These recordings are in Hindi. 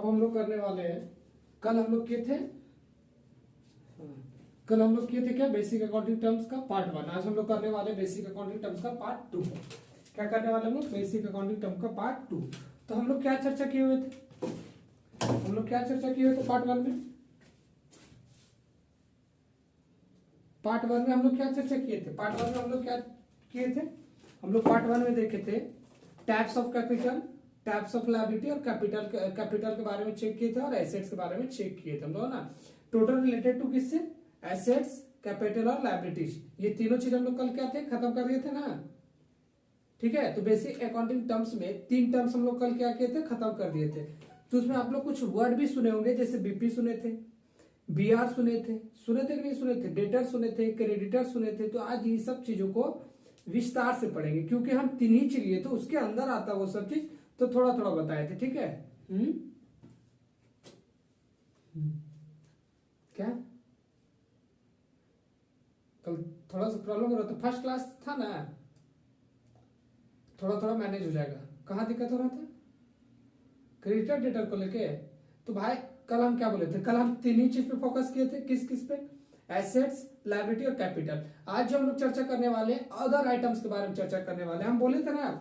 अब हम लोग करने वाले हैं, कल हम लोग किए थे, कल हम लोग किए थे क्या, बेसिक अकाउंटिंग टर्म्स का पार्ट 1। आज हम लोग करने वाले बेसिक अकाउंटिंग टर्म्स का पार्ट 2। क्या करने वाले हम लोग, बेसिक अकाउंटिंग टर्म का पार्ट 2। तो हम लोग क्या चर्चा किए हुए थे, हम लोग क्या चर्चा किए हुए थे पार्ट 1 में, पार्ट 1 में हम लोग क्या चर्चा किए थे, पार्ट 1 में हम लोग क्या किए थे, हम लोग पार्ट 1 में देखे थे types of capital, types of liability और कैपिटल के बारे में चेक किए थे और एसेट्स के बारे में चेक किए थे हम लोग ना। टोटल रिलेटेड टू किससे, एसेट्स, कैपिटल और लायबिलिटीज, ये तीनों चीज हम लोग कल क्या थे, खत्म कर दिए थे ना। ठीक है, तो बेसिक अकाउंटिंग टर्म्स में 3 टर्म्स हम लोग कल क्या किए थे, खत्म कर दिए थे। तो उसमें आप लोग कुछ वर्ड भी सुने होंगे, जैसे बीपी सुने थे, बीआर सुने थे कि नहीं सुने थे, डेटर सुने थे, क्रेडिटर सुने थे। तो आज ये सब चीजों को विस्तार से पढ़ेंगे, क्योंकि हम 3 ही चीज लिए तो उसके अंदर आता वो सब चीज, तो थोड़ा थोड़ा बताए थे। ठीक है, क्या कल थोड़ा सा प्रॉब्लम हो रहा था, फर्स्ट क्लास था ना, थोड़ा थोड़ा मैनेज हो जाएगा। कहाँ दिक्कत हो रहा था, क्रेडिटर डेटर को लेके। तो भाई कल हम क्या बोले थे, कल हम 3 ही चीज पे फोकस किए थे, किस किस पे, एसेट्स, लायबिलिटी और कैपिटल। आज जो हम लोग चर्चा करने वाले अदर आइटम्स के बारे में चर्चा करने वाले, हम बोले थे ना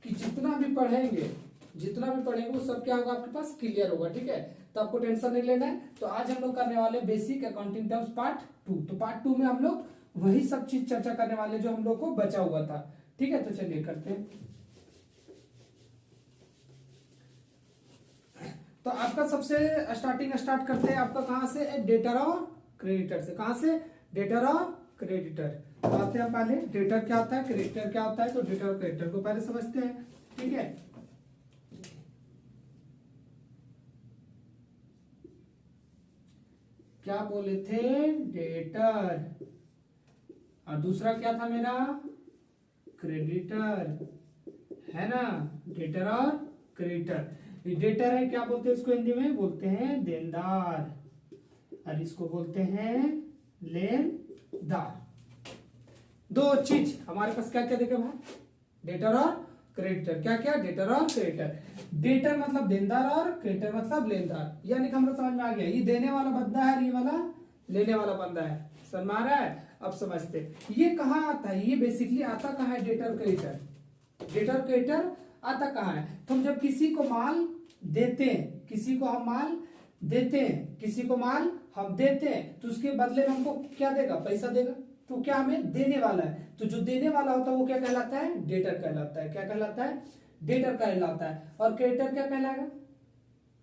कि जितना भी पढ़ेंगे वो सब क्या होगा, आपके पास क्लियर होगा। ठीक है, तो आपको टेंशन नहीं लेना है। तो आज हम लोग करने वाले बेसिक अकाउंटिंग टर्म्स पार्ट 2। तो पार्ट 2 में हम लोग वही सब चीज चर्चा करने वाले जो हम लोग को बचा हुआ था। ठीक है, तो चलिए करते हैं। तो आपका सबसे स्टार्ट करते हैं, आपका कहां से, डेटर और क्रेडिटर से। कहां से, डेटर और क्रेडिटर। तो आते हैं पहले, डेटर क्या होता है, क्रेडिटर क्या होता है। तो डेटर और क्रेडिटर को पहले समझते हैं। ठीक है, क्या बोले थे, डेटर, और दूसरा क्या था मेरा, क्रेडिटर, है ना। डेटर और क्रेडिटर, डेटर है, क्या बोलते हैं इसको हिंदी में, बोलते हैं देनदार, और इसको बोलते हैं लेनदार। 2 चीज हमारे पास क्या क्या देखे भाई, डेटर और क्रेडिटर। क्या क्या, डेटर और क्रेडिटर। डेटर मतलब देनदार और क्रेडिटर मतलब लेनदार। यानी कि हम लोग समझ में आ गया, ये देने वाला बंदा है और ये वाला लेने वाला बंदा है। समझ में आ रहा है, अब समझते। ये कहाँ आता है, ये बेसिकली आता कहाँ है, डेटर क्रेडिटर। डेटर क्रेडिटर आता कहाँ है, तो हम जब किसी को माल देते हैं, किसी को हम माल देते हैं, किसी को माल हम देते हैं, तो उसके बदले में हमको क्या देगा, पैसा देगा। तो क्या हमें देने वाला है, तो जो देने वाला होता है वो क्या कहलाता है, डेटर कहलाता है। क्या कहलाता है, डेटर कहलाता है। और क्रेडिटर क्या कहलाएगा,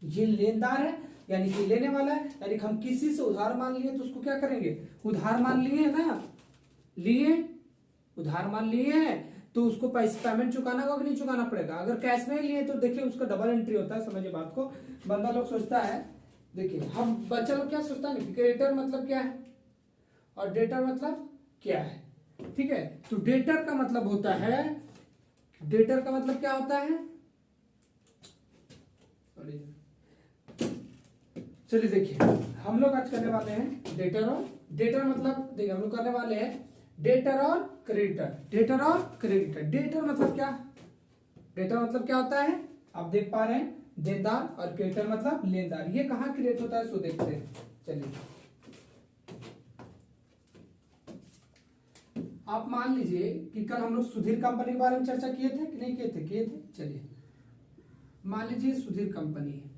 ये लेनदार है, यानी कि लेने वाला है। यानी कि हम किसी से उधार मान लिए तो उसको क्या करेंगे, उधार मान लिए है ना, उधार मान लिए हैं तो उसको पैसे पेमेंट चुकाना होगा कि नहीं चुकाना पड़ेगा। अगर कैश में लिए तो देखिए उसका डबल एंट्री होता है। समझिए बात को, बंदा लोग सोचता है, देखिए हम बच्चा लोग क्या सोचता है, क्रेडिटर मतलब क्या है और डेटर मतलब क्या है। ठीक है, तो डेटर का मतलब होता है, डेटर का मतलब क्या होता है, चलिए देखिए हम लोग आज करने वाले हैं डेटर और, डेटर मतलब देखिए हम लोग करने वाले हैं डेटर और क्रेडिटर। डेटर और क्रेडिटर, डेटर मतलब क्या, डेटर मतलब क्या होता है, आप देख पा रहे हैं देनदार, और क्रेडिटर मतलब लेनदार। ये कहाँ क्रिएट होता है सो देखते हैं। चलिए आप मान लीजिए कि कल हम लोग सुधीर कंपनी के बारे में चर्चा किए थे कि नहीं किए थे, किए थे। चलिए मान लीजिए सुधीर कंपनी है,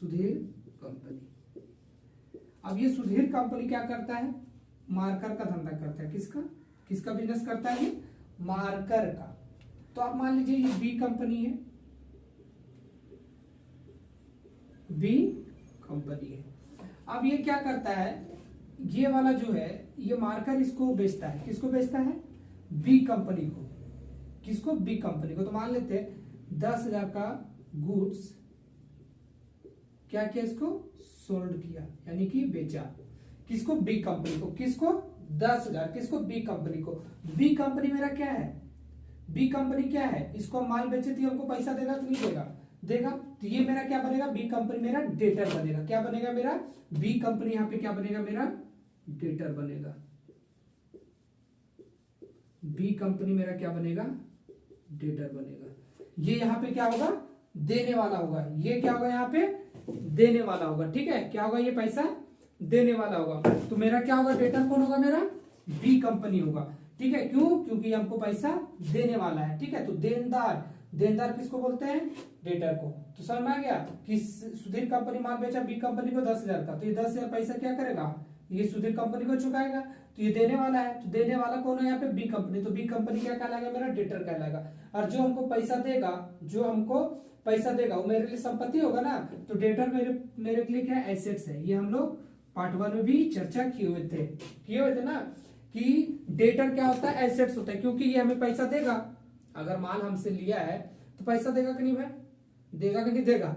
सुधीर कंपनी। अब ये सुधीर कंपनी क्या करता है, मार्कर का धंधा करता है। किसका, किसका बिजनेस करता है, मार्कर का। तो आप मान लीजिए ये बी कंपनी है, बी कंपनी है। अब ये क्या करता है, ये वाला जो है ये मार्कर इसको बेचता है, किसको बेचता है, बी कंपनी को। किसको, बी कंपनी को। तो मान लेते हैं 10,000 का गुड्स क्या किया, इसको सोल्ड किया, यानी कि बेचा। किसको, बी कंपनी को। किसको, 10,000, किसको, बी कंपनी को। बी कंपनी मेरा क्या है, बी कंपनी क्या है, इसको माल बेचे थे, हमको पैसा देगा कि नहीं देगा, देगा। तो ये मेरा क्या बनेगा, बी कंपनी मेरा डेटर बनेगा। क्या बनेगा मेरा, बी कंपनी यहां पे क्या बनेगा मेरा, डेटर बनेगा। बी कंपनी मेरा क्या बनेगा, डेटर बनेगा। ये यहां पे क्या होगा, देने वाला होगा, ये क्या होगा यहाँ पे देने वाला होगा, ठीक है, क्या होगा ये पैसा देने वाला होगा। तो मेरा क्या होगा डेटर कौन होगा, मेरा बी कंपनी होगा, ठीक है, क्यों, क्योंकि हमको पैसा देने वाला है, ठीक है। तो देनदार, देनदार किसको बोलते हैं, डेटर को। तो समझ में आ गया कि सुधीर कंपनी माल बेचा बी कंपनी को 10,000 का, तो ये 10,000 पैसा क्या करेगा, ये सुधीर कंपनी को चुकाएगा, तो ये देने वाला है, तो देने वाला कौन है यहाँ पे बी कंपनी, तो बी कंपनी क्या कहलाएगा, मेरा डेटर कहलाएगा। और जो हमको पैसा देगा, जो हमको पैसा देगा वो मेरे लिए संपत्ति होगा ना, तो डेटर मेरे लिए क्या एसेट्स है। ये हम लोग पार्ट 1 में भी चर्चा किए हुए थे ना, कि डेटर क्या होता है, एसेट्स होता है, क्योंकि ये हमें पैसा देगा। अगर माल हमसे लिया है तो पैसा देगा कि नहीं भाई, देगा कि नहीं देगा,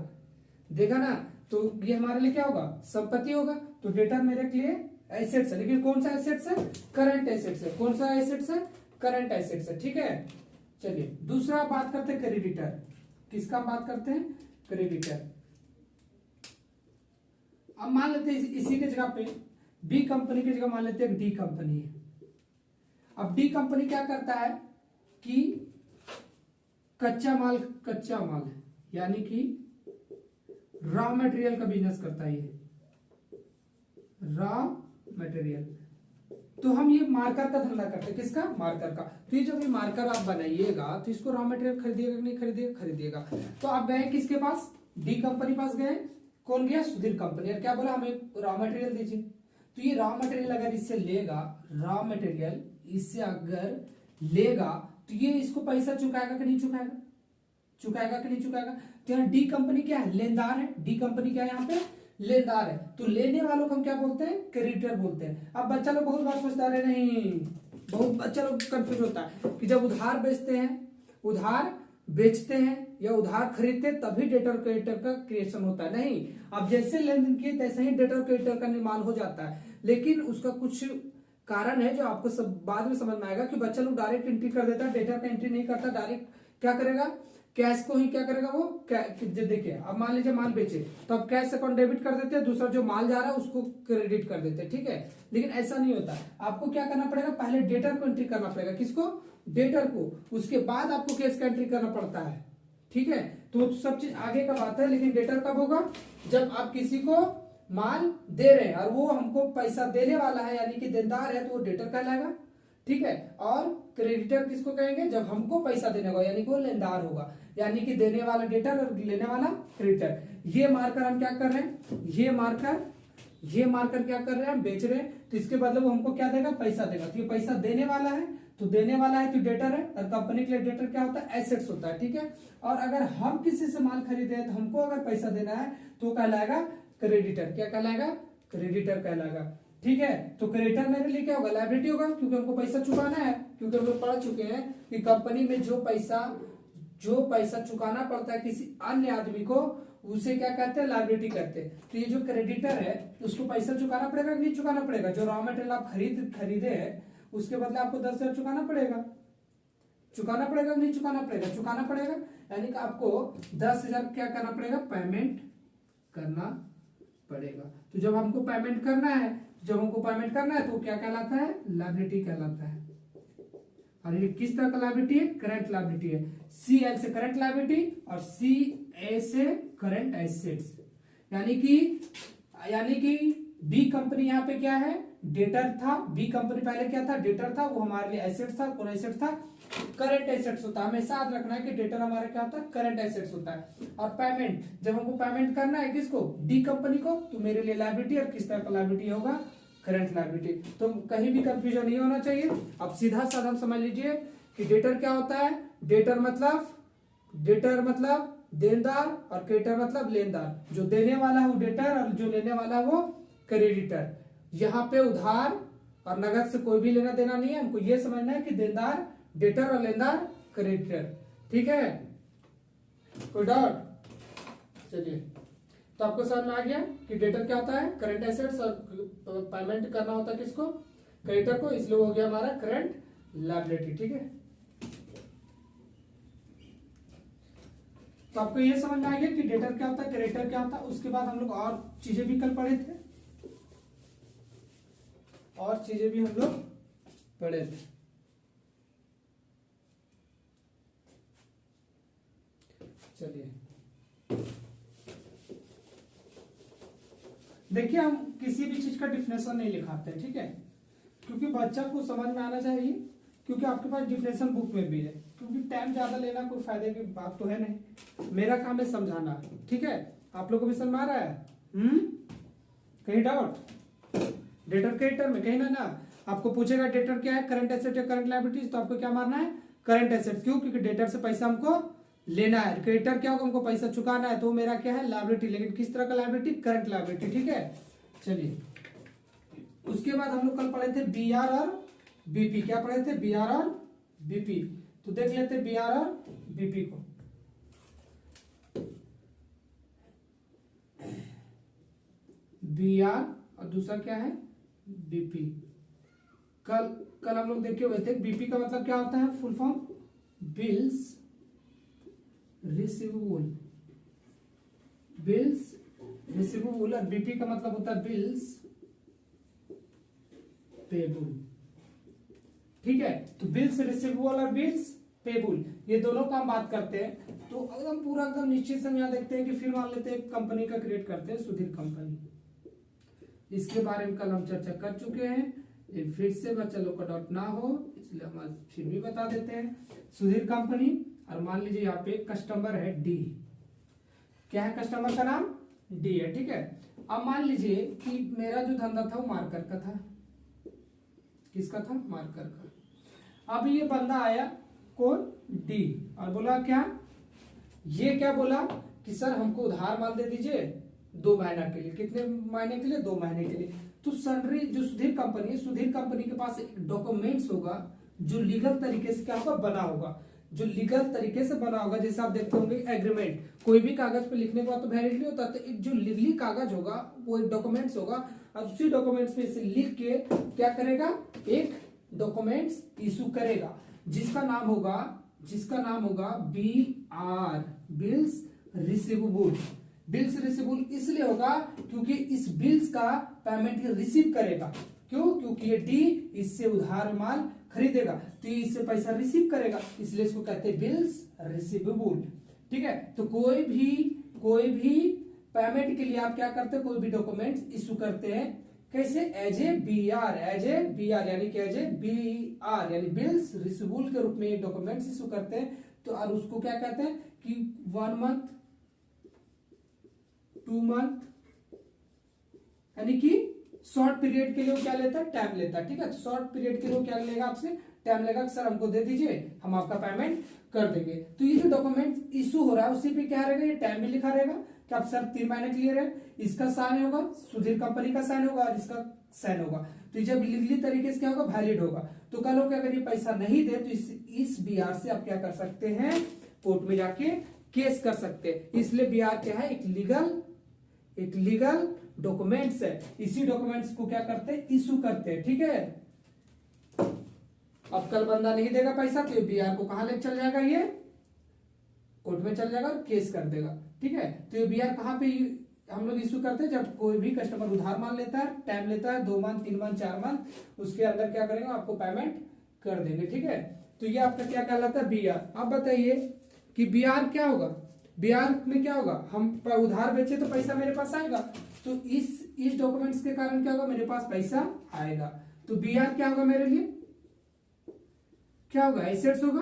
देगा ना, तो ये हमारे लिए क्या होगा, संपत्ति होगा। तो डेटर मेरे लिए एसेट्स है, लेकिन कौन सा एसेट्स है, करंट एसेट्स है। कौन सा एसेट्स है, करंट एसेट्स है, ठीक है। चलिए दूसरा बात करते हैं क्रेडिटर, किसका बात करते हैं, क्रेडिटर। अब मान लेते हैं इसी के जगह पे बी कंपनी की जगह मान लेते हैं डी कंपनी है। अब डी कंपनी क्या करता है कि कच्चा माल है, यानी कि रॉ मटेरियल का बिजनेस करता है, ये रॉ मटेरियल। तो हम ये मार्कर का धंधा करते हैं, किसका, मार्कर का। तो ये जब ये मार्कर आप बनाइएगा तो इसको रॉ मटेरियल खरीदिएगा कि नहीं खरीदिएगा, खरीदिएगा। तो आप गए किसके पास, डी कंपनी पास गए, कौन गया, सुधीर कंपनी, और क्या बोला, हमें रॉ मटेरियल दीजिए। तो ये रॉ मटेरियल अगर इससे लेगा, रॉ मटेरियल इससे अगर लेगा, तो ये इसको पैसा चुकाएगा कि नहीं चुकाएगा, चुकाएगा कि नहीं चुकाएगा। तो यहाँ डी कंपनी क्या है, लेनदार है, डी कंपनी क्या है यहाँ पे, लेनदार है। तो लेने वालों को हम क्या बोलते हैं, क्रेडिटर बोलते हैं। अब बच्चा लोग बहुत बार सोचता है, नहीं, बहुत बच्चा लोग कंफ्यूज होता है कि जब उधार बेचते हैं, उधार बेचते हैं या उधार खरीदते हैं, तभी डेटर क्रेडिटर का क्रिएशन होता है। नहीं, अब जैसे लेन देन किए तैसे ही डेटर क्रेडिटर का निर्माण हो जाता है, लेकिन उसका कुछ कारण है जो आपको सब बाद में समझ में आएगा। कि बच्चा लोग डायरेक्ट एंट्री कर देता है, डेटर का एंट्री नहीं करता, डायरेक्ट क्या करेगा, कैश को ही क्या करेगा वो, देखिए अब मान लीजिए माल बेचे तो अब कैश अकाउंट डेबिट कर देते हैं, दूसरा जो माल जा रहा है उसको क्रेडिट कर देते हैं, ठीक है। लेकिन ऐसा नहीं होता, आपको क्या करना पड़ेगा, पहले डेटर को एंट्री करना पड़ेगा, किसको, डेटर को, उसके बाद आपको कैश का एंट्री करना पड़ता है, ठीक है। तो सब चीज आगे का बात है, लेकिन डेटर कब होगा, जब आप किसी को माल दे रहे हैं और वो हमको पैसा देने वाला है, यानी कि देनदार है, तो वो डेटर कहलाएगा, ठीक है। और क्रेडिटर किसको कहेंगे, जब हमको पैसा देने होगा, यानी कि वो लेनदार होगा, यानी कि देने वाला डेटर और लेने वाला क्रेडिटर। ये मार्कर हम क्या कर रहे हैं, ये मार्कर क्या कर रहे हैं, हम बेच रहे हैं, तो इसके बदले वो हमको क्या देगा, पैसा देगा। तो ये पैसा देने वाला है, तो देने वाला है तो डेटर है, और कंपनी के लिए डेटर क्या होता है, एसेट्स होता है, ठीक है। और अगर हम किसी से माल खरीदे हैं तो हमको अगर पैसा देना है तो कहलाएगा क्रेडिटर, क्या कहलाएगा, क्रेडिटर कहलाएगा, ठीक है। तो क्रेडिटर मेरे लिए क्या होगा, लायबिलिटी होगा, क्योंकि हमको पैसा चुकाना है, क्योंकि हम लोग पढ़ चुके हैं कि कंपनी में जो पैसा चुकाना पड़ता है किसी अन्य आदमी को, उसे क्या कहते हैं, लायबिलिटी कहते हैं। तो ये जो क्रेडिटर है उसको पैसा चुकाना पड़ेगा कि नहीं चुकाना पड़ेगा, जो रॉ मटेरियल आप खरीदे हैं उसके बदले आपको 10,000 चुकाना पड़ेगा, चुकाना पड़ेगा नहीं चुकाना पड़ेगा, चुकाना पड़ेगा, यानी कि आपको 10,000 क्या करना पड़ेगा, पेमेंट करना पड़ेगा। तो जब हमको पेमेंट करना है तो क्या कहलाता है, लायबिलिटी कहलाता है। और ये किस तरह का लायबिलिटी है, करंट लायबिलिटी है। CL से करंट लायबिलिटी और CA से करंट एसेट्स, यानी कि बी कंपनी यहाँ पे क्या है, डेटर था। बी कंपनी पहले क्या था, डेटर था, वो हमारे लिए एसेट्स था। कौन एसेट्स था, करंट एसेट्स होता है। हमेशा याद रखना है कि डेटर हमारा क्या होता है, करंट एसेट्स होता है। और पेमेंट, जब हमको पेमेंट करना है किसको, डी कंपनी को, तो मेरे लिए लायबिलिटी, और किस तरह का लायबिलिटी होगा, करंट लायबिलिटी। तो कहीं भी कंफ्यूजन नहीं होना चाहिए। अब सीधा साधा समझ लीजिए कि डेटर क्या होता है, डेटर मतलब देनदार, और क्रेडिटर मतलब लेनदार। जो देने वाला है वो डेटर, और जो लेने वाला है वो क्रेडिटर। यहाँ पे उधार और नगद से कोई भी लेना देना नहीं है, हमको ये समझना है कि देनदार डेटर और लेनदार क्रेडिटर, ठीक है। कोई डाउट, चलिए। तो आपको समझ में आ गया कि डेटर क्या होता है, करंट एसेट्स, और पेमेंट करना होता है किसको, क्रेडिटर को, इसलिए हो गया हमारा करंट लायबिलिटी, ठीक है। तो आपको ये समझ में आ गया कि डेटर क्या होता है, क्रेडिटर क्या होता है। उसके बाद हम लोग और चीजें भी कल पढ़े थे, चलिए। देखिए हम किसी भी चीज का डिफिनेशन नहीं लिखाते हैं, ठीक है, क्योंकि बच्चा को समझ में आना चाहिए, क्योंकि आपके पास डिफिनेशन बुक में भी है, क्योंकि टाइम ज्यादा लेना कोई फायदे की बात तो है नहीं, मेरा काम है समझाना, ठीक है। आप लोग को भी समझ में आ रहा है? कहीं डाउट? डेटर क्रेडिटर में कहीं ना आपको पूछेगा डेटर क्या है, करंट एसेट या करंट लायबिलिटीज, तो आपको क्या मारना है? Current asset. क्यों? क्योंकि डेटर से पैसा हमको लेना है, क्रेडिटर क्या होगा? हमको पैसा चुकाना है, तो मेरा क्या है? लायबिलिटी। लेकिन किस तरह का लायबिलिटी? करंट लायबिलिटी, ठीक है। चलिए उसके बाद हम लोग कल पढ़े थे बी आर और बीपी। क्या पढ़े थे? बी आर और बीपी। तो देख लेते बी आर और बीपी को। बी आर और दूसरा क्या है? बीपी। कल हम लोग देखे हुए थे बीपी का मतलब क्या होता है? Full form bills receivable. Bills receivable. और बीपी का मतलब होता है बिल्स पेबल, ठीक है। तो बिल्स रिसीवेबल और बिल्स पेबल, ये दोनों का हम बात करते हैं। तो एकदम पूरा एकदम निश्चित से यहाँ देखते हैं कि फिर मान लेते हैं कंपनी का क्रिएट करते हैं, सुधीर कंपनी। इसके बारे में कल हम चर्चा कर चुके हैं, फिर से बच्चा लोग का डाउट ना हो इसलिए हम आज फिर भी बता देते हैं। सुधीर कंपनी, और मान लीजिए यहाँ पे कस्टमर है डी। क्या है कस्टमर का नाम? डी है, ठीक है। अब मान लीजिए कि मेरा जो धंधा था वो मार्कर का था। किसका था? मार्कर का। अब ये बंदा आया, कौन? डी, और बोला क्या? ये क्या बोला कि सर हमको उधार माल दे दीजिए 2 महीना के लिए। कितने महीने के लिए? 2 महीने के लिए। तो सनरी जो सुधीर कंपनी है, सुधीर कंपनी के पास एक डॉक्यूमेंट्स होगा जो लीगल तरीके से क्या होगा? बना होगा, जो लीगल तरीके से बना होगा। जैसे आप देखते होंगे एग्रीमेंट, कोई भी कागज पे लिखने के बाद तो वैलिड नहीं होता, तो एक जो लीगली कागज होगा वो एक डॉक्यूमेंट्स होगा, और उसी डॉक्यूमेंट्स में से लिख के क्या करेगा? एक डॉक्यूमेंट्स इशू करेगा जिसका नाम होगा B R, bills receivable. Bills receivable इसलिए होगा क्योंकि इस बिल्स का पेमेंट ये रिसीव करेगा। क्यों? क्योंकि ये डी इससे उधार माल खरीदेगा, तो ये इससे पैसा रिसीव करेगा, इसलिए इसको कहते हैं बिल्स रिसीवेबल, ठीक है। तो कोई भी पेमेंट के लिए आप क्या करते हैं? कोई भी डॉक्यूमेंट इशू करते हैं, कैसे? एज ए बी आर, यानी कि एज ए बी आर यानी बिल्स रिसीवेबल के रूप में ये डॉक्यूमेंट्स इशू करते हैं। तो और उसको क्या कहते हैं कि 1 मंथ 2 मंथ, यानी कि शॉर्ट पीरियड के लिए वो क्या लेता है? टाइम लेता है, ठीक है। तो शॉर्ट पीरियड के लिए क्या लेगा आपसे? टाइम लेगा कि सर हमको दे दीजिए, हम आपका पेमेंट कर देंगे। तो ये जो डॉक्यूमेंट इशू हो रहा है उसी पे क्या रहेगा? ये टाइम भी लिखा रहेगा कि आप सर 3 महीने क्लियर है, इसका साइन होगा, सुधीर कंपनी का साइन होगा और इसका साइन होगा। तो जब लीगली तरीके से क्या होगा? वैलिड होगा। तो कल हो, अगर ये पैसा नहीं दे तो इस बीआर से आप क्या कर सकते हैं? कोर्ट में जाके केस कर सकते हैं। इसलिए बीआर क्या है? एक लीगल डॉक्यूमेंट्स है। इसी डॉक्यूमेंट्स को क्या करते हैं? इशू करते हैं, ठीक है। अब कल बंदा नहीं देगा पैसा तो बीआर को कहां ले चल जाएगा? ये कोर्ट में चल जाएगा और केस कर देगा, ठीक है। तो ये बीआर कहां पे हम लोग इशू करते हैं? जब कोई भी कस्टमर उधार मान लेता है, टाइम लेता है 2 मंथ 3 मंथ 4 मंथ, उसके अंदर क्या करेंगे? आपको पेमेंट कर देंगे, ठीक है। तो ये आपका क्या कहलाता है? बीआर। अब बताइए कि बीआर क्या होगा? बीआर में क्या होगा? हम उधार बेचे तो पैसा मेरे पास आएगा, तो इस डॉक्यूमेंट्स के कारण क्या होगा? मेरे पास पैसा आएगा। तो बीआर क्या होगा मेरे लिए? क्या होगा? एसेट्स होगा।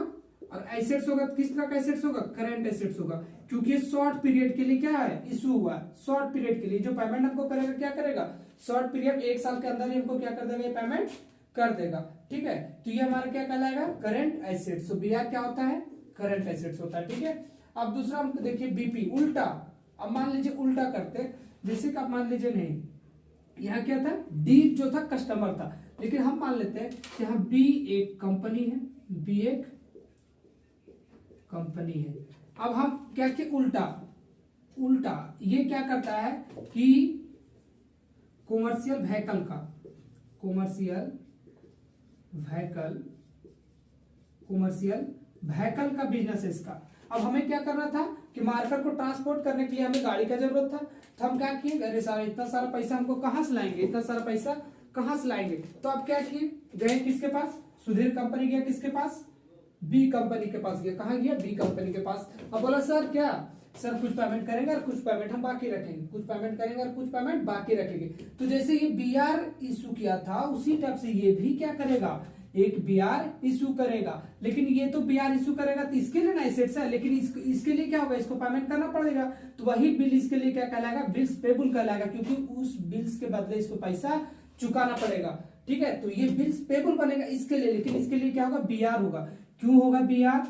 और एसेट्स होगा तो किस तरह का एसेट्स होगा? करंट एसेट्स होगा, क्योंकि शॉर्ट पीरियड के लिए क्या है? इशू हुआ। शॉर्ट पीरियड के लिए जो पेमेंट हमको करेगा क्या करेगा? शॉर्ट पीरियड 1 साल के अंदर ही हमको क्या कर देगा? पेमेंट कर देगा, ठीक है। तो ये हमारा क्या कहलाएगा? Current assets. तो बीआर क्या होता है? करंट एसेट्स होता है, ठीक है। अब दूसरा हम देखिए बीपी, उल्टा। अब मान लीजिए उल्टा करते, जैसे कि आप मान लीजिए नहीं, यहाँ क्या था? डी जो था कस्टमर था, लेकिन हम मान लेते हैं कि यहाँ बी एक कंपनी है, बी एक कंपनी है। अब हम क्या किए? उल्टा ये क्या करता है कि कॉमर्शियल व्हीकल का बिजनेस है इसका। अब हमें क्या करना था कि मार्कर को ट्रांसपोर्ट करने के लिए हमें गाड़ी का जरूरत था, तो हम क्या किए? अरे सारा इतना सारा पैसा हमको कहां से लाएंगे? इतना सारा पैसा कहां से लाएंगे? तो अब क्या किए? गए किसके पास? सुधीर कंपनी गया किसके पास? बी कंपनी के पास गया। कहां गया? बी कंपनी के पास। अब बोला सर क्या सर कुछ पेमेंट करेंगे और कुछ पेमेंट हम बाकी रखेंगे, कुछ पेमेंट करेंगे और कुछ पेमेंट बाकी रखेंगे। तो जैसे ये बीआर इशू किया था उसी टाइप से ये भी क्या करेगा, एक बीआर इशू करेगा। लेकिन ये तो बीआर इशू करेगा तो इसके लिए ना एसेट्स है, लेकिन इसके लिए क्या होगा, इसको पेमेंट करना पड़ेगा। तो वही बिल इसके लिए क्या कहलाएगा, बिल्स पेबल कहलाएगा, क्योंकि उस बिल्स के बदले इसको पैसा चुकाना पड़ेगा। ठीक है, तो ये बिल्स पेबल बनेगा इसके लिए, लेकिन इसके लिए क्या होगा, बीआर होगा। क्यों होगा बीआर,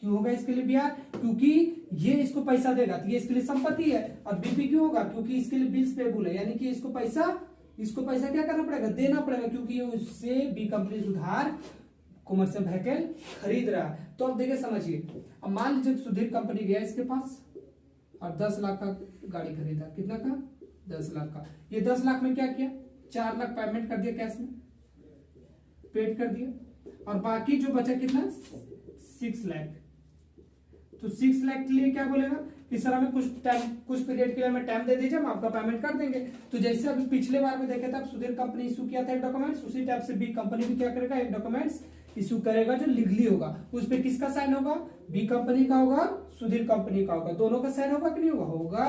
क्यों होगा इसके लिए बीआर, क्योंकि ये इसको पैसा देगा तो ये इसके लिए संपत्ति है। और बीपी क्यों होगा, क्योंकि इसके लिए बिल्स पेबल है, यानी कि इसको पैसा क्या करना पड़ेगा, देना पड़ेगा, क्योंकि ये उससे बी कंपनी उधार कमर्शियल व्हीकल खरीद रहा है। तो अब देखिए समझिए, अब मान लीजिए सुधीर कंपनी गया इसके पास और 10 लाख का गाड़ी खरीदा, कितना का, 10 लाख का। ये 10 लाख में क्या किया, 4 लाख पेमेंट कर दिया, कैश में पेड कर दिया, और बाकी जो बचा कितना, 6 लाख। तो 6 लाख के लिए क्या बोलेगा कि सर हमें कुछ पीरियड के लिए हमें टाइम दे दीजिए, हम आपका पेमेंट कर देंगे। तो जैसे अभी पिछले बार में देखे थे, सुधीर कंपनी इशू किया था एक डॉक्यूमेंट्स, उसी टाइप से बी कंपनी भी क्या करेगा, एक डॉक्यूमेंट्स इशू करेगा जो लीगली होगा। उस पर किसका साइन होगा, बी कंपनी का होगा, सुधीर कंपनी का होगा, दोनों का साइन होगा कि नहीं होगा, होगा।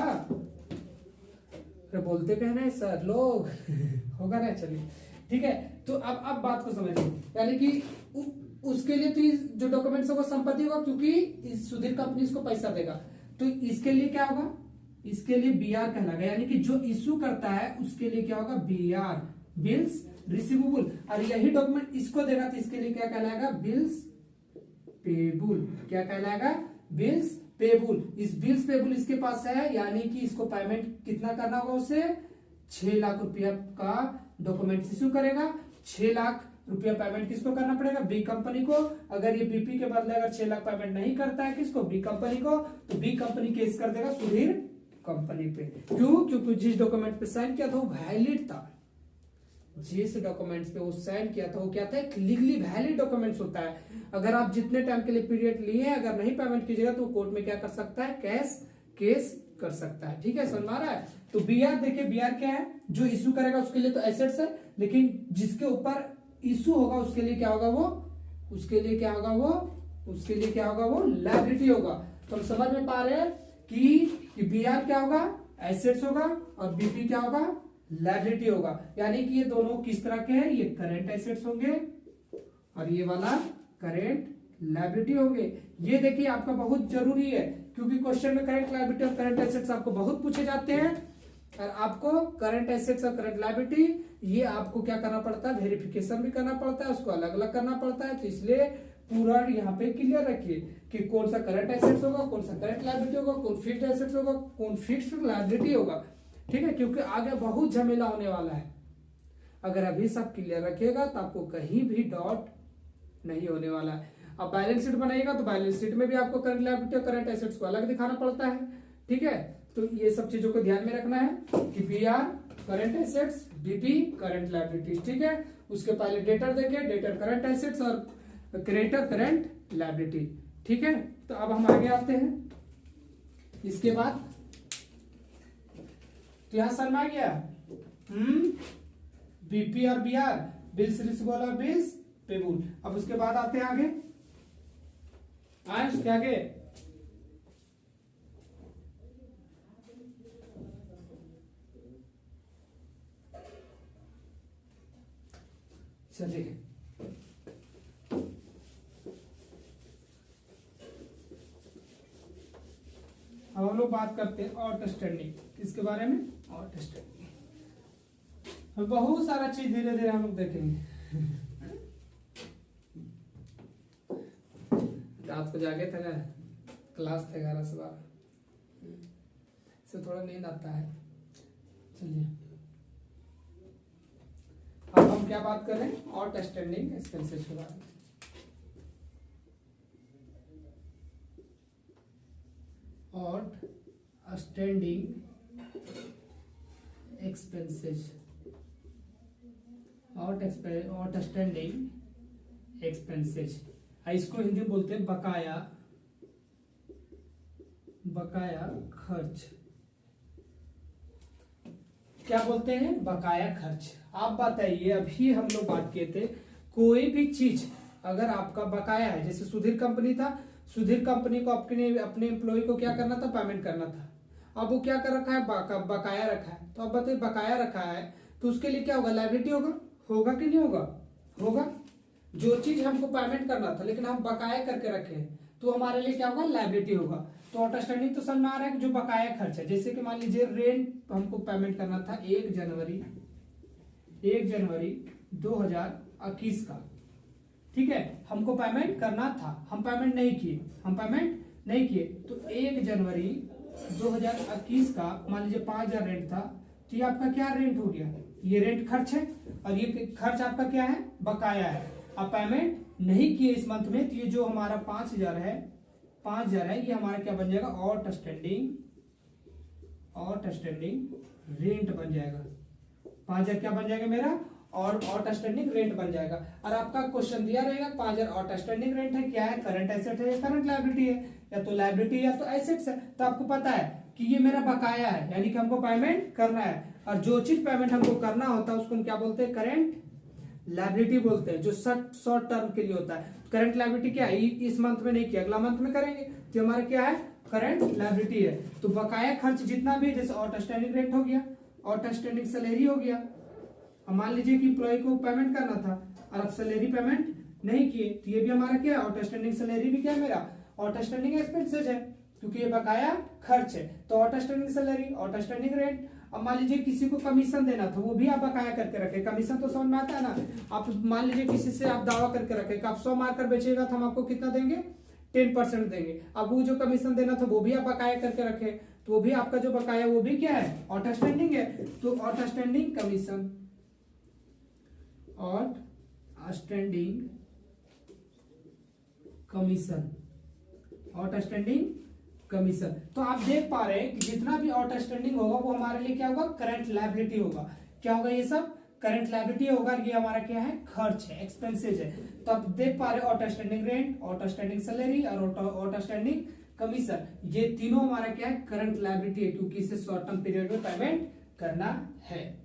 अरे बोलते कहना है सर लोग होगा ना, चलिए ठीक है। तो अब बात को समझिए, यानी कि उसके लिए तो जो डॉक्यूमेंट्स होगा संपत्ति होगा, क्योंकि इस सुधीर कंपनी इसको पैसा देगा। तो इसके लिए क्या होगा, इसके लिए बीआर कहलाएगा, यानी कि जो इशू करता है उसके लिए क्या होगा, बीआर, बिल्स रिसीवेबल। और यही डॉक्यूमेंट इसको देगा तो इसके लिए क्या कहलाएगा, बिल्स पेबल। क्या कहलाएगा, बिल्स पेबल। इस बिल्स पेबल इसके पास है, यानी कि इसको पेमेंट कितना करना होगा, उसे 6 लाख रुपया का डॉक्यूमेंट इशू करेगा। 6 लाख रुपया पेमेंट किसको करना पड़ेगा, बी कंपनी को। अगर ये बीपी के बदले अगर 6 लाख पेमेंट नहीं करता है किसको, बी कंपनी को, तो बी कंपनी केस कर देगा सुधीर कंपनी पे। क्यों, क्योंकि जिस डॉक्यूमेंट पे साइन किया था वो वैलिड था, जिस डॉक्यूमेंट्स पे वो साइन किया था वो क्या था, एक लीगली वैलिड डॉक्यूमेंट्स होता है। अगर आप जितने टाइम के लिए पीरियड लिए हैं अगर नहीं पेमेंट कीजिएगा तो कोर्ट में क्या कर सकता है, केस कर सकता है। ठीक है, समझ में आ रहा है। तो बीआर देखिए, बीआर क्या है, जो इशू करेगा उसके लिए तो एसेट्स है, लेकिन जिसके ऊपर इशू होगा उसके लिए क्या होगा, उसके लिए क्या होगा वो लायबिलिटी होगा। तो हम समझ में पा रहे हैं कि बीआर क्या होगा, एसेट्स होगा, और बीपी क्या होगा, लायबिलिटी होगा। यानी कि ये दोनों किस तरह के हैं, ये करंट एसेट्स होंगे और ये वाला करंट लायबिलिटी होंगे। ये देखिए आपका बहुत जरूरी है, क्योंकि क्वेश्चन में करंट लायबिलिटी और करंट एसेट्स आपको बहुत पूछे जाते हैं, और आपको करंट एसेट्स और करंट लायबिलिटी ये आपको क्या करना पड़ता है, वेरिफिकेशन भी करना पड़ता है, उसको अलग अलग करना पड़ता है। तो इसलिए पूरा यहाँ पे क्लियर रखिए कि कौन सा करंट एसेट्स होगा, कौन सा करंट लायबिलिटी होगा, कौन फिक्स्ड एसेट्स होगा, कौन फिक्स्ड लायबिलिटी होगा। ठीक है, क्योंकि आगे बहुत झमेला होने वाला है। अगर अभी सब क्लियर रखिएगा तो आपको कहीं भी डाउट नहीं होने वाला है। अब बैलेंस शीट बनाइएगा तो बैलेंस शीट में भी आपको करंट लायबिलिटी और करंट एसेट्स को अलग दिखाना पड़ता है। ठीक है, तो ये सब चीजों को ध्यान में रखना है कि BR current assets, BP current liability. ठीक है, उसके पहले डेटर देखे, डेटर करंट एसेट्स और क्रेडिटर करंट लायबिलिटी। ठीक है, तो अब हम आगे आते हैं। इसके बाद तो यहां समझ में आ गया, बीपी और बीआर, बिल्स रिसीवेबल और बिल्स पेबल। अब उसके बाद आते हैं आगे, उसके आगे चलिए अब हम लोग बात करते हैं आउटस्टैंडिंग। इसके बारे में आउटस्टैंडिंग बहुत सारा चीज धीरे धीरे हम लोग देखेंगे। रात को जागे थे ना, क्लास थे 11 से 12, इससे थोड़ा नींद आता है। चलिए अब हम क्या बात कर रहे हैं, आउटस्टैंडिंग एक्सपेंसेस के बारे में। आउटस्टैंडिंग एक्सपेंसेस, आउटस्टैंडिंग एक्सपेंसेस, इसको हिंदी में बोलते हैं बकाया खर्च। क्या बोलते हैं, बकाया खर्च। आप बताइए, अभी हम लोग बात किए थे, कोई भी चीज अगर आपका बकाया है, जैसे सुधीर कंपनी था, सुधीर कंपनी को अपने एम्प्लॉय को क्या करना था, पेमेंट करना था। अब वो क्या कर रखा है, बकाया रखा है। तो अब बताइए बकाया रखा है तो उसके लिए क्या होगा, लायबिलिटी होगा, होगा कि नहीं होगा, होगा। जो चीज हमको पेमेंट करना था लेकिन हम बकाया करके रखे हैं तो हमारे लिए क्या होगा, लायबिलिटी होगा। तो आउटस्टैंडिंग तो समझ में आ रहा है कि जो बकाया खर्च है, जैसे कि मान लीजिए रेंट हमको पेमेंट करना था 1 जनवरी 2021 का, ठीक है, हमको पेमेंट करना था, हम पेमेंट नहीं किए, तो 1 जनवरी 2021 का मान लीजिए 5,000 रेंट था, तो ये आपका क्या रेंट हो गया, ये रेंट खर्च है और ये खर्च आपका क्या है, बकाया है। आप पेमेंट नहीं किए इस मंथ में, तो ये जो हमारा 5,000 है ये हमारा क्या बन जाएगा, आउटस्टैंडिंग रेंट बन जाएगा। 5,000 क्या बन जाएगा मेरा, और आउटस्टैंडिंग रेंट बन जाएगा। और आपका क्वेश्चन दिया रहेगा 5,000 आउटस्टैंडिंग रेंट है, क्या है, करंट एसेट है या करंट लायबिलिटी है, या तो लायबिलिटी या तो एसेट्स है। तो आपको पता है कि ये मेरा बकाया है, यानी कि हमको पेमेंट करना है। और जो चीज पेमेंट हमको करना होता है उसको हम क्या बोलते हैं, करंट लायबिलिटी बोलते हैं, जो शॉर्ट टर्म के लिए होता है। करंट लायबिलिटी क्या है, इस मंथ में नहीं किया, अगला मंथ में करेंगे, तो हमारा क्या है, करंट लायबिलिटी है। तो बकाया खर्च जितना भी, जैसे आउटस्टैंडिंग रेंट हो गया, आउटस्टैंडिंग सैलरी हो गया। अब मान लीजिए कि एम्प्लॉय को पेमेंट करना था और आप सैलरी पेमेंट नहीं किए, तो ये भी हमारा क्या है, आउटस्टैंडिंग सैलरी भी क्या है, मेरा आउटस्टैंडिंग एक्सपेंसेस है, क्योंकि ये बकाया खर्च है। तो आउटस्टैंडिंग सैलरी, आउटस्टैंडिंग रेंट। अब मान लीजिए किसी को कमीशन देना था, वो भी आप बकाया करके रखे। कमीशन तो समझ में आता है ना, आप मान लीजिए किसी से आप दावा करके रखे कि आप 100 मार्कर बेचेगा तो हम आपको कितना देंगे, 10% देंगे। अब वो जो कमीशन देना था वो भी आप बकाया करके रखे, तो वो भी आपका जो बकाया वो भी क्या है, आउटस्टैंडिंग है। तो आउटस्टैंडिंग कमीशन, आउटस्टैंडिंग कमीशन। तो आप देख पा रहे हैं कि जितना भी आउटस्टैंडिंग होगा वो हमारे लिए क्या होगा, करंट लायबिलिटी होगा। क्या होगा, ये सब करंट लायबिलिटी होगा। ये हमारा क्या है, खर्च है, एक्सपेंसेज है। तो आप देख पा रहे हैं आउटस्टैंडिंग रेंट, आउटस्टैंडिंग सैलरी और आउटस्टैंडिंग कमीशन, ये तीनों हमारा क्या है, करंट लायबिलिटी है, क्योंकि इसे शॉर्ट टर्म पीरियड में पेमेंट करना है।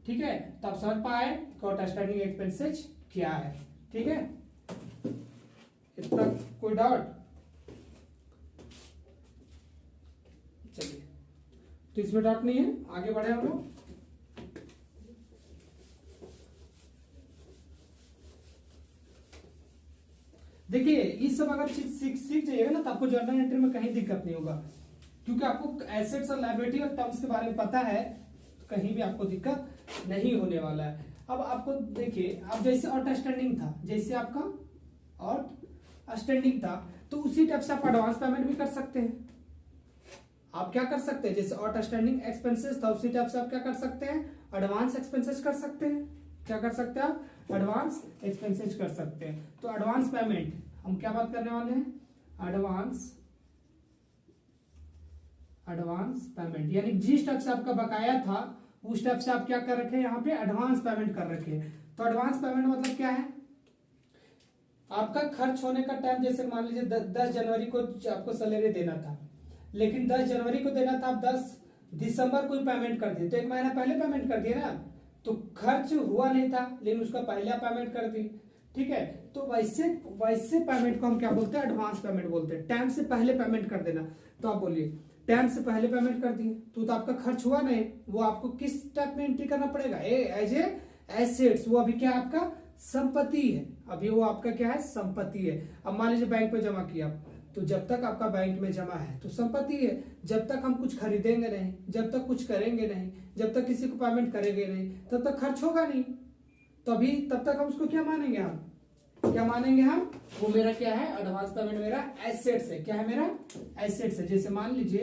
ठीक है, तो आप समझ पाए कि आउटस्टैंडिंग एक्सपेंसेज क्या है। ठीक है, इतना कोई डाउट? चलिए, तो इसमें डाउट नहीं है, आगे बढ़े हम लोग। देखिए, ये सब अगर सीख जाइएगा ना तो आपको जर्नल एंट्री में कहीं दिक्कत नहीं होगा, क्योंकि आपको एसेट्स और लायबिलिटी और टर्म्स के बारे में पता है, तो कहीं भी आपको दिक्कत नहीं होने वाला है। अब आपको देखिए, अब जैसे आउटस्टैंडिंग था, जैसे आपका आउटस्टैंडिंग था, तो उसी टाइप से आप एडवांस पेमेंट भी कर सकते हैं। आप क्या कर सकते हैं, जैसे आउटस्टैंडिंग एक्सपेंसेस था उसी टाइप से आप क्या कर सकते हैं, एडवांस एक्सपेंसेस कर सकते हैं। क्या कर सकते हैं आप, एडवांस एक्सपेंसेस कर सकते हैं। तो एडवांस पेमेंट हम क्या बात करने वाले हैं, एडवांस पेमेंट, यानी जिस टाइप से आपका बकाया था उस टाइप से आप क्या कर रखे हैं, यहाँ पे एडवांस पेमेंट कर रखे हैं। तो एडवांस पेमेंट मतलब क्या है, आपका खर्च होने का टाइम, जैसे मान लीजिए 10 जनवरी को आपको सैलरी देना था, लेकिन 10 जनवरी को देना था, आप 10 दिसंबर को पेमेंट कर दिए, तो 1 महीना पहले पेमेंट कर दिए ना, तो खर्च हुआ नहीं था लेकिन उसका पहले पेमेंट कर दी। ठीक है, तो वैसे पेमेंट को हम क्या बोलते हैं, एडवांस पेमेंट बोलते हैं। टाइम से पहले पेमेंट कर देना। तो आप बोलिए, टाइम से पहले पेमेंट कर दिए तो आपका खर्च हुआ नहीं, वो आपको किस टाइप में एंट्री करना पड़ेगा, एज ए एसेट्स। वो अभी क्या है, आपका संपत्ति है, अभी वो आपका क्या है, संपत्ति है। अब मान लीजिए बैंक पे जमा किया, तो जब तक आपका बैंक में जमा है तो संपत्ति है, जब तक हम कुछ खरीदेंगे नहीं, जब तक कुछ करेंगे नहीं, जब तक किसी को पेमेंट करेंगे नहीं, तब तक खर्च होगा नहीं। तब तक हम उसको क्या मानेंगे, हम वो मेरा क्या है, एडवांस पेमेंट मेरा एसेट्स है। क्या है, मेरा एसेट्स है। जैसे मान लीजिए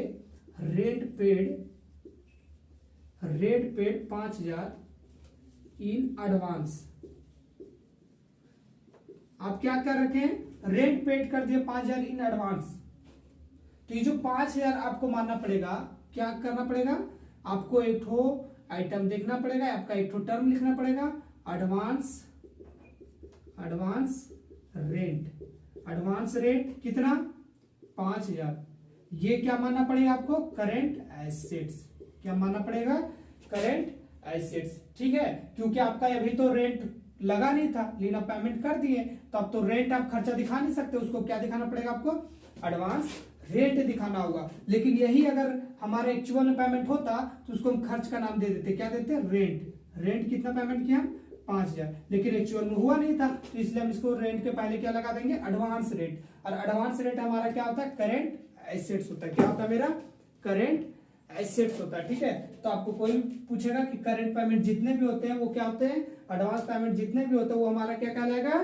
रेंट पेड 5,000 इन एडवांस। आप क्या कर रखे हैं, रेंट पेड कर दिए 5,000 इन एडवांस। तो ये जो 5,000 आपको मानना पड़ेगा, क्या करना पड़ेगा, आपको एक ठो आइटम देखना पड़ेगा, आपका एक ठो टर्म लिखना पड़ेगा, एडवांस रेंट कितना, 5,000। ये क्या मानना पड़ेगा आपको, करेंट एसेट्स। क्या मानना पड़ेगा, करेंट एसेट्स। ठीक है, क्योंकि आपका अभी तो रेंट लगा नहीं था लेकिन आप पेमेंट कर दिए, तो अब तो रेंट आप खर्चा दिखा नहीं सकते, उसको क्या दिखाना पड़ेगा, आपको एडवांस रेट दिखाना होगा। लेकिन यही अगर हमारा एक्चुअल में पेमेंट होता तो उसको हम खर्च का नाम दे देते, क्या देते, रेंट। रेंट कितना पेमेंट किया, 5,000, लेकिन एक्चुअल में हुआ नहीं था, तो इसलिए हम इसको रेंट के पहले क्या लगा देंगे, एडवांस रेट। और एडवांस रेट हमारा क्या होता है, करेंट एसेट्स होता है। क्या होता है मेरा, करेंट एसेट्स होता है। ठीक है, तो आपको कोई पूछेगा कि करेंट पेमेंट जितने भी होते हैं वो क्या होते हैं, एडवांस पेमेंट जितने भी होते हैं वो हमारा क्या कहलाएगा,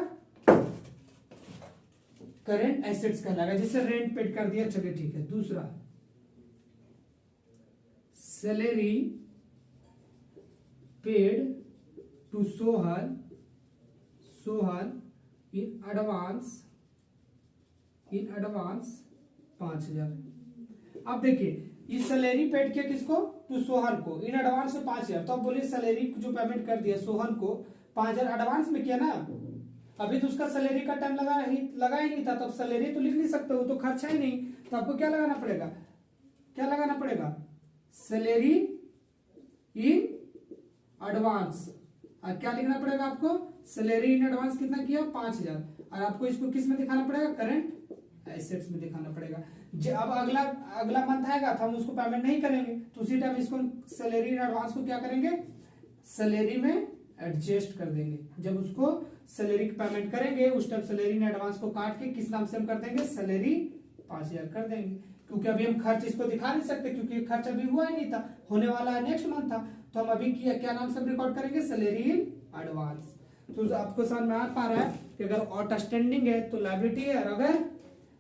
करेंट एसेट्स कहलाएगा। जिससे रेंट पेड कर दिया, चलिए ठीक है। दूसरा, salary paid to Sohal in advance 5,000। अब देखिए, ये सैलरी पेड किया किसको, टू सोहल को, इन एडवांस में 5,000। तो अब बोलिए सैलरी जो पेमेंट कर दिया सोहल को 5,000 एडवांस में किया ना, अभी तो उसका सैलरी का टाइम लगा ही नहीं था, तो अब सैलरी तो लिख नहीं सकते, वो तो खर्चा ही नहीं। तो आपको क्या लगाना पड़ेगा, क्या लगाना पड़ेगा, सैलरी इन एडवांस। और क्या लिखना पड़ेगा आपको, सैलरी इन एडवांस कितना किया, 5,000। और आपको इसको किस में दिखाना पड़ेगा, करंट एसेट्स में दिखाना पड़ेगा। अब अगला मंथ आएगा तो हम उसको पेमेंट नहीं करेंगे, तो उसी टाइम इसको सैलरी इन एडवांस को क्या करेंगे, सैलरी में एडजस्ट कर देंगे। जब उसको सैलरी की पेमेंट करेंगे उस टाइम सैलरी इन एडवांस को काट के किस नाम से हम कर देंगे, सैलरी 5,000 कर देंगे। क्योंकि अभी हम खर्च इसको दिखा नहीं सकते, क्योंकि खर्च अभी हुआ ही नहीं था, होने वाला है नेक्स्ट मंथ था। तो हम अभी क्या नाम से रिकॉर्ड करेंगे, सैलरी इन एडवांस। तो आपको समझ में आ पा रहा है कि अगर आउटस्टैंडिंग है तो लायबिलिटी है, और अगर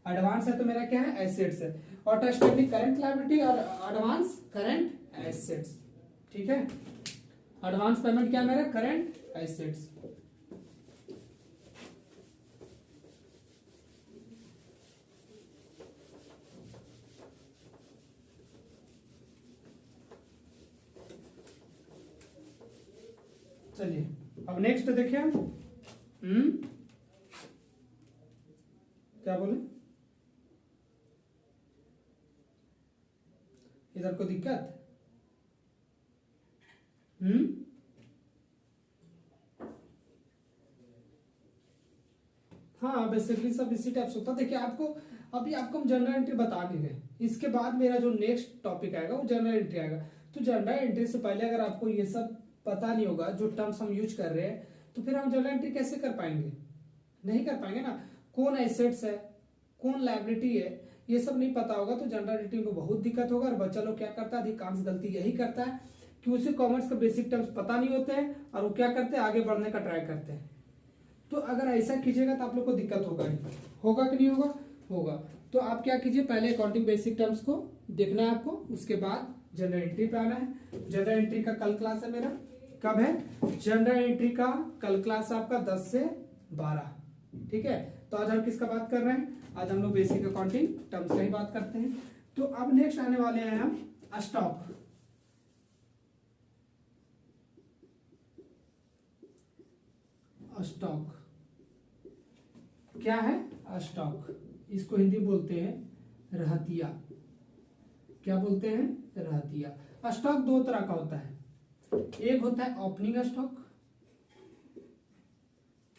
एडवांस है तो मेरा क्या है, एसेट्स है। आउटस्टैंडिंग करंट लायबिलिटी और एडवांस करंट एसेट्स। ठीक है, एडवांस पेमेंट क्या मेरा, करंट एसेट्स। चलिए अब नेक्स्ट देखिए, क्या बोले, इधर को दिक्कत, हाँ बेसिकली सब इसी टाइप से होता है। देखिए आपको अभी आपको हम जनरल एंट्री बता नहीं रहे, इसके बाद मेरा जो नेक्स्ट टॉपिक आएगा वो जनरल एंट्री आएगा। तो जनरल एंट्री से पहले अगर आपको ये सब पता नहीं होगा, जो टर्म्स हम यूज कर रहे हैं, तो फिर हम जनरल एंट्री कैसे कर पाएंगे, नहीं कर पाएंगे ना। कौन एसेट्स है, कौन लायबिलिटी है, ये सब नहीं पता होगा तो जनरल एंट्री में बहुत दिक्कत होगा। और बच्चा लोग क्या करता है, अधिकांश गलती यही करता है कि उसे कॉमर्स के बेसिक टर्म्स पता नहीं होते हैं और वो क्या करते हैं, आगे बढ़ने का ट्राई करते हैं। तो अगर ऐसा कीजिएगा तो आप लोग को दिक्कत होगा कि नहीं होगा, होगा। तो आप क्या कीजिए, पहले अकाउंटिंग बेसिक टर्म्स को देखना है आपको, उसके बाद जनरल एंट्री पे आना है। जनरल एंट्री का कल क्लास है मेरा, कब है, जनरल एंट्री का कल क्लास आपका 10 से 12। ठीक है, तो आज हम किसका बात कर रहे हैं, आज हम लोग बेसिक अकाउंटिंग टर्म्स का ही बात करते हैं। तो अब नेक्स्ट आने वाले हैं हम स्टॉक। स्टॉक क्या है, स्टॉक, इसको हिंदी बोलते हैं रहतिया। क्या बोलते हैं, रहतिया। स्टॉक दो तरह का होता है, एक होता है ओपनिंग स्टॉक,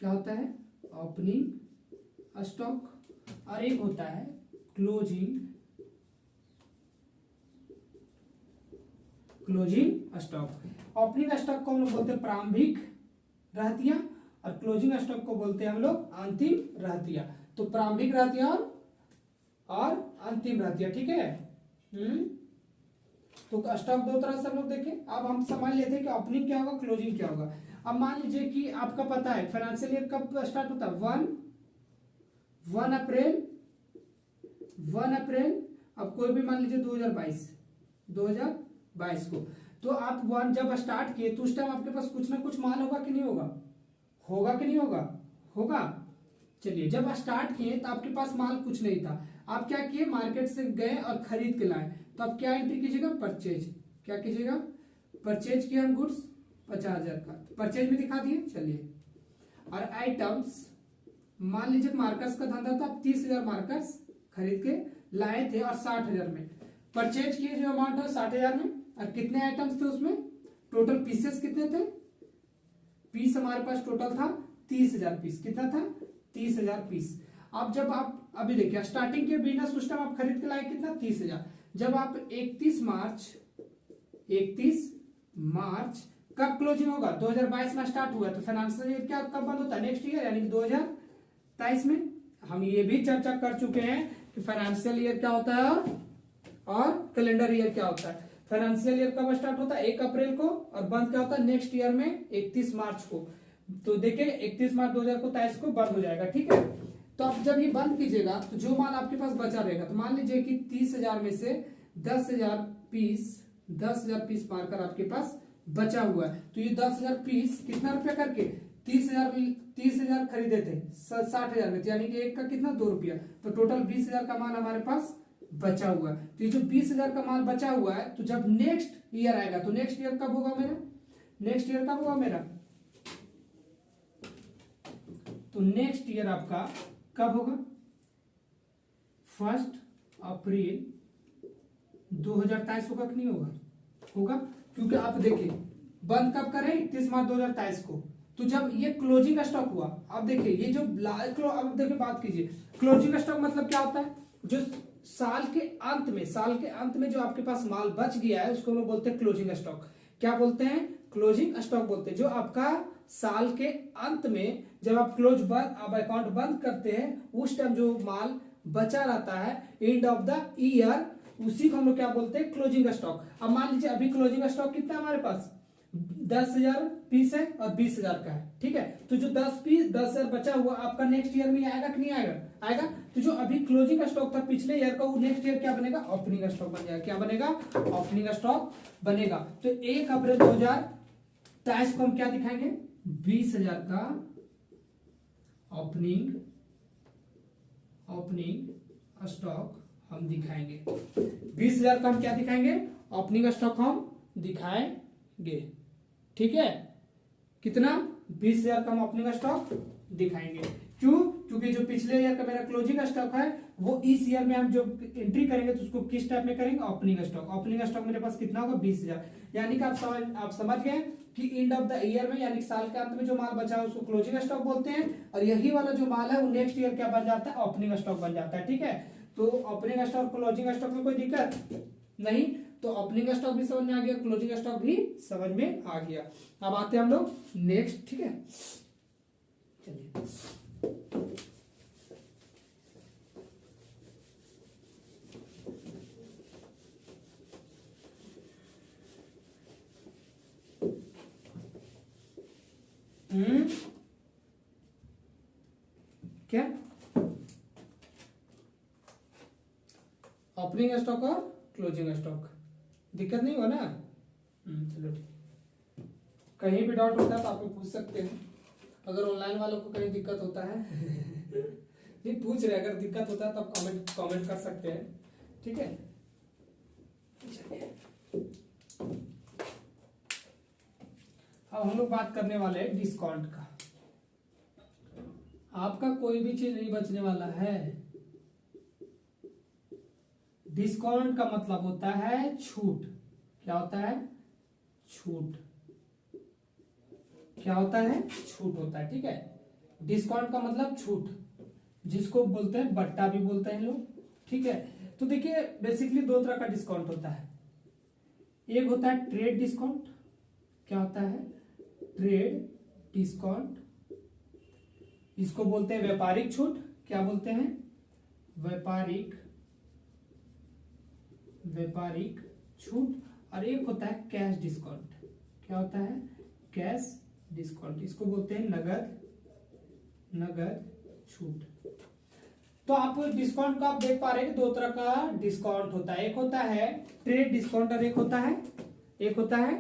क्या होता है, ओपनिंग स्टॉक, और एक होता है क्लोजिंग स्टॉक। ओपनिंग स्टॉक को हम लोग बोलते हैं प्रारंभिक रहतिया, और क्लोजिंग स्टॉक को बोलते हैं हम लोग अंतिम रहतिया। तो प्रारंभिक रहतिया और अंतिम रहतिया। ठीक है, तो स्टॉक दो तरह से हम लोग देखें। अब हम समझ लेते हैं कि ओपनिंग क्या होगा, क्लोजिंग क्या होगा। अब मान लीजिए कि आपका पता है फाइनेंशियल ईयर कब स्टार्ट होता है, 1 अप्रैल। अब कोई भी मान लीजिए 2022 को, तो आप जब स्टार्ट किए तो उस टाइम आपके पास कुछ ना कुछ माल होगा कि नहीं होगा, होगा कि नहीं होगा, होगा। चलिए, जब स्टार्ट किए तो आपके पास माल कुछ नहीं था, आप क्या किए, मार्केट से गए और खरीद के लाए। तो आप क्या एंट्री कीजिएगा, परचेज। क्या कीजिएगा, परचेज किया हम गुड्स 50,000 का, परचेज में दिखा दिए। चलिए, और आइटम्स, मान लीजिए मार्कर्स का धंधा था, आप 30,000 मार्कर्स खरीद के लाए थे और 60,000 में परचेज किए, जो अमाउंट है 60,000 में। और कितने आइटम्स थे उसमें, टोटल पीसेस कितने थे, पीस हमारे पास टोटल था 30,000 पीस। कितना था, 30,000 पीस। अब जब आप अभी देखिए स्टार्टिंग के बिजनेस सिस्टम आप खरीद के लाए कितना 30,000। जब आप 31 मार्च कब क्लोजिंग होगा 2022 में स्टार्ट हुआ तो फाइनेंशियल ईयर क्या कब बंद होता है नेक्स्ट ईयर यानी कि 2023 में। हम ये भी चर्चा कर चुके हैं कि फाइनेंशियल ईयर क्या होता है और कैलेंडर ईयर क्या होता है। फाइनेंशियल ईयर कब स्टार्ट होता है 1 अप्रैल को और बंद क्या होता है नेक्स्ट ईयर में 31 मार्च को। तो देखिए 31 मार्च 2023 को बंद हो जाएगा, ठीक है। तो आप जब ये बंद कीजिएगा तो जो माल आपके पास बचा रहेगा, तो मान लीजिए कि 30,000 में से 10,000 पीस मार्कर आपके पास बचा हुआ है। तो ये 10,000 पीस कितना रुपया करके 30,000 खरीदे थे 60,000 में, यानी कि एक का कितना 2 रुपया, तो टोटल 20,000 का माल हमारे पास बचा हुआ है। तो ये जो 20,000 का माल बचा हुआ है, तो जब नेक्स्ट ईयर आएगा तो नेक्स्ट ईयर कब होगा मेरा, नेक्स्ट ईयर कब होगा मेरा, तो नेक्स्ट ईयर आपका कब होगा 1 अप्रैल 2023 होगा कि नहीं होगा, होगा। क्योंकि आप देखिए बंद कब करें 31 मार्च 2023 को, तो जब ये क्लोजिंग स्टॉक हुआ, अब देखिए ये जो अब देखिए बात कीजिए क्लोजिंग स्टॉक मतलब क्या होता है, जो साल के अंत में जो आपके पास माल बच गया है उसको लोग बोलते हैं क्लोजिंग स्टॉक। क्या बोलते हैं, क्लोजिंग स्टॉक बोलते हैं। जो आपका साल के अंत में जब आप आप अकाउंट बंद करते हैं उस टाइम जो माल बचा रहता है एंड ऑफ द ईयर, उसी को हम लोग क्या बोलते हैं क्लोजिंग स्टॉक। अब मान लीजिए अभी क्लोजिंग स्टॉक कितना है हमारे पास 10,000 पीस है और 20,000 का है, ठीक है। तो जो 10,000 बचा हुआ आपका नेक्स्ट ईयर में आएगा कि नहीं आएगा, आएगा। तो जो अभी क्लोजिंग स्टॉक था पिछले ईयर का, वो नेक्स्ट ईयर क्या बनेगा ओपनिंग स्टॉक बन जाएगा। क्या बनेगा, ओपनिंग स्टॉक बनेगा। तो 1 अप्रैल 2023 को हम क्या दिखाएंगे 20,000 का ओपनिंग स्टॉक हम दिखाएंगे। 20,000 का हम क्या दिखाएंगे ओपनिंग स्टॉक हम दिखाएंगे, ठीक है। कितना 20,000 का हम ओपनिंग स्टॉक दिखाएंगे। क्यों, क्योंकि जो पिछले ईयर का मेरा क्लोजिंग स्टॉक है वो इस ईयर में हम जो एंट्री करेंगे तो उसको किस टाइप में करेंगे ओपनिंग स्टॉक। ओपनिंग स्टॉक मेरे पास कितना होगा 20,000, यानी कि आप समझ गए कि एंड ऑफ द ईयर में यानी कि साल के अंत में जो माल बचा है उसको क्लोजिंग स्टॉक बोलते हैं, और यही वाला जो माल है वो नेक्स्ट ईयर क्या बन जाता है ओपनिंग स्टॉक बन जाता है, ठीक है। तो ओपनिंग स्टॉक क्लोजिंग स्टॉक में कोई दिक्कत नहीं, तो ओपनिंग स्टॉक भी समझ में आ गया, क्लोजिंग स्टॉक भी समझ में आ गया। अब आते हैं हम लोग नेक्स्ट, ठीक है। चलिए क्या ओपनिंग स्टॉक और क्लोजिंग स्टॉक दिक्कत नहीं हुआ ना, चलो ठीक। कहीं भी डाउट होता है तो आप लोग पूछ सकते हैं। अगर ऑनलाइन वालों को कहीं दिक्कत होता है नहीं पूछ रहे, अगर दिक्कत होता है तो आप कमेंट कर सकते हैं, ठीक है। अब हम लोग बात करने वाले हैं डिस्काउंट का। आपका कोई भी चीज नहीं बचने वाला है। डिस्काउंट का मतलब होता है छूट। क्या होता है, छूट। क्या होता है, छूट होता है, ठीक है। डिस्काउंट का मतलब छूट, जिसको बोलते हैं बट्टा भी बोलते हैं लोग, ठीक है। तो देखिए बेसिकली 2 तरह का डिस्काउंट होता है। एक होता है ट्रेड डिस्काउंट। क्या होता है, ट्रेड डिस्काउंट। इसको बोलते हैं व्यापारिक छूट। क्या बोलते हैं, व्यापारिक छूट। और एक होता है कैश डिस्काउंट। क्या होता है, कैश डिस्काउंट। इसको बोलते हैं नगद छूट। तो आप डिस्काउंट का आप देख पा रहे हैं 2 तरह का डिस्काउंट होता है। एक होता है ट्रेड डिस्काउंट और एक होता है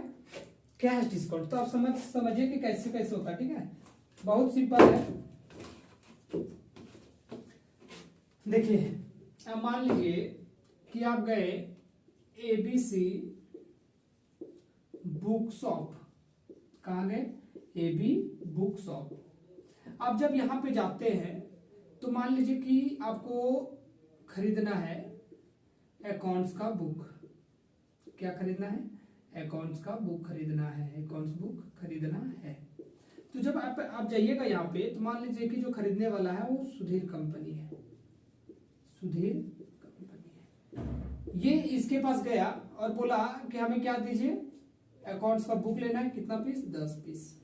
कैश डिस्काउंट। तो आप समझिए कि कैसे कैसे होता है, ठीक है। बहुत सिंपल है। देखिए अब मान लीजिए कि आप गए ABC बुक शॉप। कहाँ गए, AB बुक शॉप। अब जब यहां पे जाते हैं तो मान लीजिए कि आपको खरीदना है अकाउंट्स का बुक। क्या खरीदना है, अकाउंट्स का बुक खरीदना है, अकाउंट्स बुक खरीदना है। तो जब आप जाइएगा यहाँ पे तो मान लीजिए कि जो खरीदने वाला है वो सुधीर कंपनी है, सुधीर कंपनी है। ये इसके पास गया और बोला कि हमें क्या दीजिए, अकाउंट्स का बुक लेना है, कितना पीस, 10 पीस,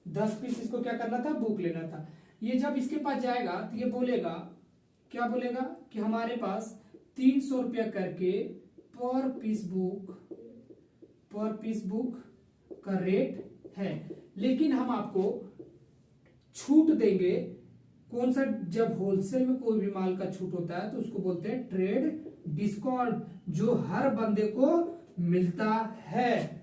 10 पीस इसको क्या करना था, बुक लेना था। ये जब इसके पास जाएगा तो ये बोलेगा, क्या बोलेगा कि हमारे पास 300 रुपया करके पर पीस बुक का रेट है, लेकिन हम आपको छूट देंगे। कौन सा, जब होलसेल में कोई भी माल का छूट होता है तो उसको बोलते हैं ट्रेड डिस्काउंट, जो हर बंदे को मिलता है।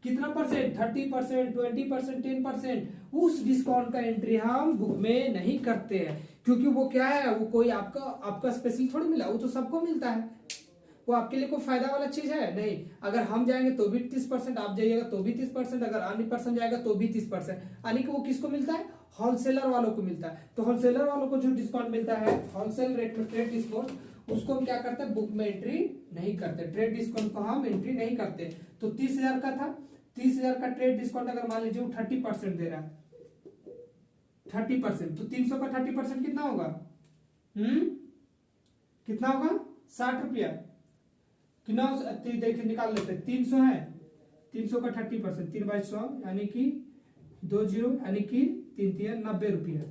कितना परसेंट, 30%, 20%, 10%। उस डिस्काउंट का एंट्री हम बुक में नहीं करते हैं, क्योंकि वो क्या है, वो कोई आपका स्पेशल थोड़ी मिला, वो तो सबको मिलता है। वो आपके लिए कोई फायदा वाला चीज है नहीं। अगर हम जाएंगे तो भी 30%, आप जाइएगा तो भी 30%, अगर अन्य पर्सन जाएगा तो भी 30%, यानी कि वो किसको मिलता है, होलसेलर वालों को मिलता है। तो होलसेलर वालों को जो डिस्काउंट मिलता है होलसेल रेट में, ट्रेड डिस्काउंट, उसको हम क्या करते हैं, बुक में एंट्री नहीं करते। ट्रेड डिस्काउंट को हम एंट्री नहीं करते। तो 30,000 का था, 30,000 का ट्रेड डिस्काउंट अगर मान लीजिए वो 30% दे रहा है, 30%, तो 300 का 30% कितना होगा, कितना होगा, 60 रुपया। कितना, देखिए निकाल लेते हैं, 300 है, 300 का 30%, 3/100 यानी कि 20, यानी कि 3 90 रुपया,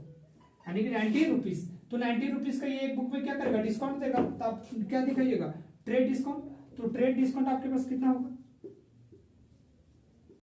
यानी कि 90 रुपीज। तो 90 रुपीज का ये एक बुक में क्या करेगा, डिस्काउंट देगा। तो आप क्या दिखाइएगा, ट्रेड डिस्काउंट। तो ट्रेड डिस्काउंट आपके पास कितना होगा,